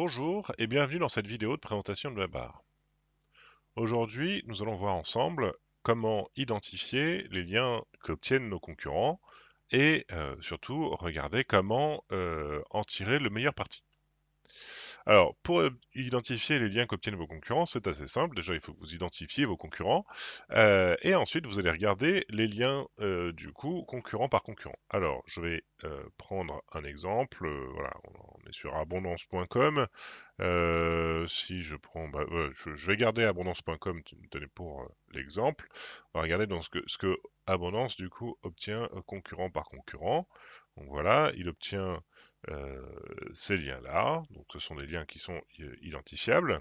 Bonjour et bienvenue dans cette vidéo de présentation de la barre. Aujourd'hui, nous allons voir ensemble comment identifier les liens qu'obtiennent nos concurrents et surtout regarder comment en tirer le meilleur parti. Alors, pour identifier les liens qu'obtiennent vos concurrents, c'est assez simple. Déjà, il faut que vous identifiez vos concurrents. Et ensuite, vous allez regarder les liens, du coup, concurrent par concurrent. Alors, je vais prendre un exemple. Voilà, on est sur abondance.com. Si je prends, voilà, je vais garder abondance.com, tenez pour l'exemple. On va regarder dans ce que Abondance, du coup, obtient concurrent par concurrent. Donc voilà, il obtient euh, ces liens-là. Donc ce sont des liens qui sont identifiables.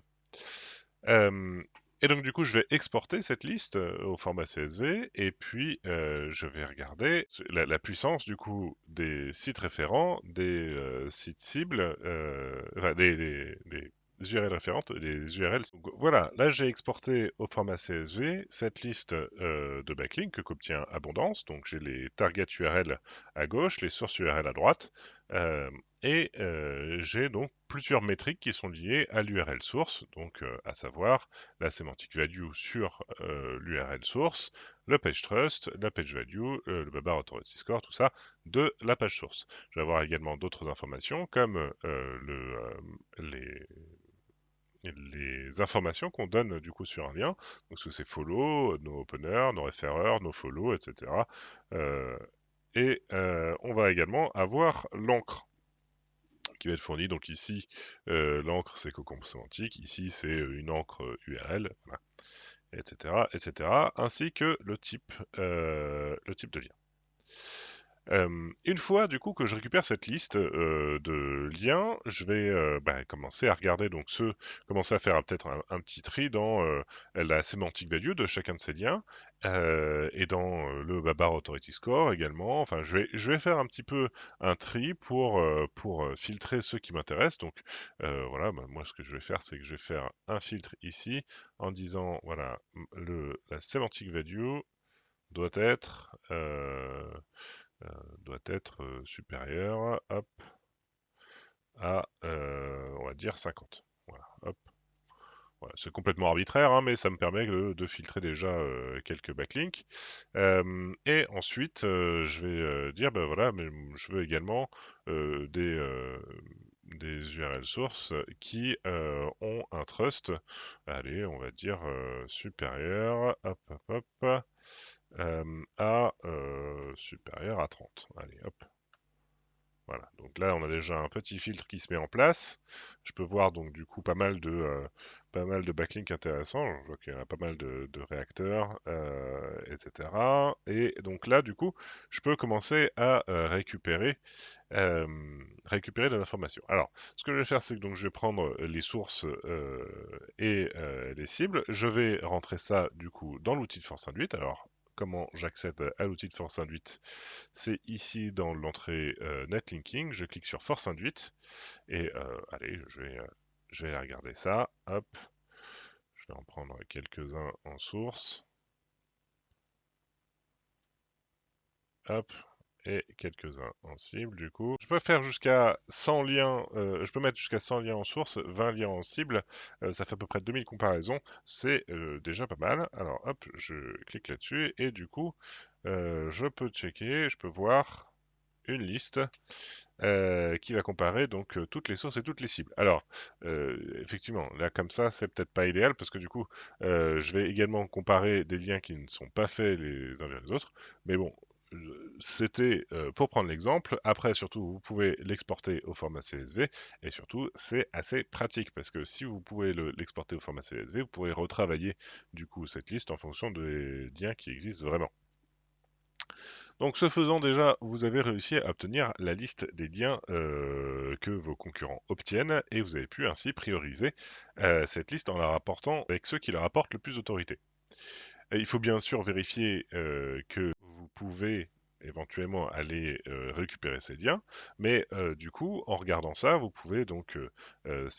Euh, et donc du coup, je vais exporter cette liste au format CSV et puis je vais regarder la puissance du coup des sites référents, des sites cibles, enfin des URL référentes, des URL. Donc, voilà, là j'ai exporté au format CSV cette liste de backlinks qu'obtient Abondance. Donc j'ai les target URL à gauche, les sources URL à droite. Euh, et j'ai donc plusieurs métriques qui sont liées à l'URL source, donc à savoir la semantic value sur l'URL source, le page trust, la page value, le babar authority score, tout ça de la page source. Je vais avoir également d'autres informations comme les informations qu'on donne du coup sur un lien, donc ce que c'est follow, nos openers, nos référeurs, nos follow, etc. Euh, on va également avoir l'encre qui va être fourni. Donc ici, l'encre c'est cocon sémantique, ici c'est une encre URL, voilà, etc., etc., ainsi que le type de lien. Une fois du coup que je récupère cette liste de liens, je vais commencer à regarder donc commencer à faire peut-être un petit tri dans la semantic value de chacun de ces liens et dans le Babar Authority Score également. Enfin, je vais faire un petit peu un tri pour filtrer ceux qui m'intéressent. Donc voilà, moi ce que je vais faire, c'est que je vais faire un filtre ici en disant voilà la semantic value doit être supérieur, hop, à, on va dire 50. Voilà, hop. Voilà, c'est complètement arbitraire, hein, mais ça me permet de filtrer déjà quelques backlinks. Et ensuite, je vais dire, ben voilà, mais je veux également des URL sources qui ont un trust, allez, on va dire supérieur, hop, hop, hop, supérieur à 30. Allez, hop. Voilà, donc là on a déjà un petit filtre qui se met en place. Je peux voir donc du coup pas mal de backlinks intéressants. Je vois qu'il y a pas mal de réacteurs, etc. Et donc là du coup, je peux commencer à euh, récupérer de l'information. Alors, ce que je vais faire, c'est que donc je vais prendre les sources et les cibles. Je vais rentrer ça du coup dans l'outil de force induite. Alors, comment j'accède à l'outil de force induite? C'est ici dans l'entrée netlinking. Je clique sur force induite et allez, je vais regarder ça. Hop, je vais en prendre quelques-uns en source. Hop, et quelques-uns en cible du coup. Je peux faire jusqu'à 100 liens, je peux mettre jusqu'à 100 liens en source, 20 liens en cible, ça fait à peu près 2000 comparaisons, c'est déjà pas mal. Alors hop, je clique là-dessus et du coup, je peux checker, je peux voir une liste qui va comparer donc toutes les sources et toutes les cibles. Alors, effectivement, là comme ça, c'est peut-être pas idéal parce que du coup, je vais également comparer des liens qui ne sont pas faits les uns vers les autres. Mais bon, c'était pour prendre l'exemple. Après, surtout, vous pouvez l'exporter au format CSV et surtout, c'est assez pratique parce que si vous pouvez l'exporter au format CSV, vous pourrez retravailler du coup cette liste en fonction des liens qui existent vraiment. Donc ce faisant déjà, vous avez réussi à obtenir la liste des liens que vos concurrents obtiennent et vous avez pu ainsi prioriser cette liste en la rapportant avec ceux qui leur apportent le plus d'autorité. Il faut bien sûr vérifier que vous pouvez éventuellement aller récupérer ces liens, mais du coup, en regardant ça, vous pouvez donc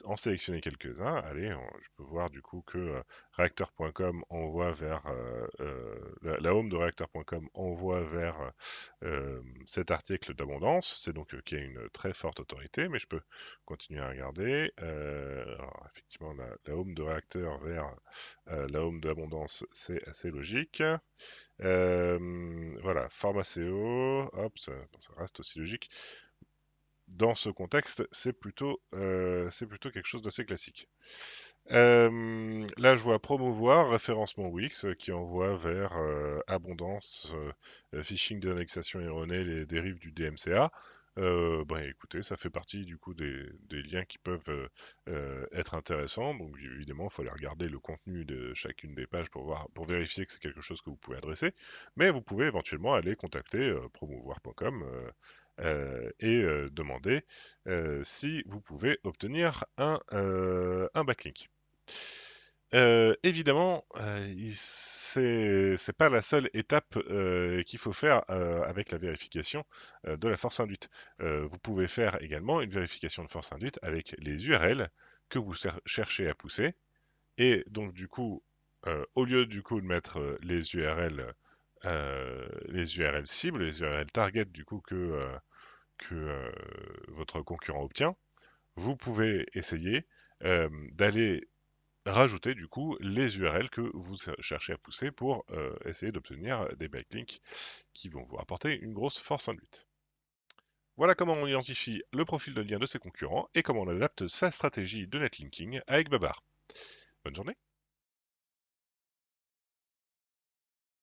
en sélectionner quelques-uns. Allez, je peux voir du coup que Reactor.com envoie vers la home de Reactor.com envoie vers cet article d'abondance. C'est donc qui a une très forte autorité, mais je peux continuer à regarder. Alors, effectivement, la home de Reactor vers la home de l'abondance, c'est assez logique. Voilà, Pharmaceo, hop, ça reste aussi logique. Dans ce contexte, c'est plutôt quelque chose d'assez classique. Là, je vois promouvoir référencement Wix qui envoie vers abondance, phishing de l'indexation erronée, les dérives du DMCA. Ben, écoutez, ça fait partie du coup des liens qui peuvent être intéressants. Donc évidemment, il faut aller regarder le contenu de chacune des pages pour voir, pour vérifier que c'est quelque chose que vous pouvez adresser. Mais vous pouvez éventuellement aller contacter promouvoir.com et demander si vous pouvez obtenir un backlink. Évidemment, c'est pas la seule étape qu'il faut faire avec la vérification de la force induite. Vous pouvez faire également une vérification de force induite avec les URL que vous cherchez à pousser. Et donc du coup, au lieu du coup de mettre les URL cibles, les URL target du coup que votre concurrent obtient, vous pouvez essayer d'aller rajouter du coup les URL que vous cherchez à pousser pour essayer d'obtenir des backlinks qui vont vous apporter une grosse force induite. Voilà comment on identifie le profil de lien de ses concurrents et comment on adapte sa stratégie de netlinking avec Babar. Bonne journée.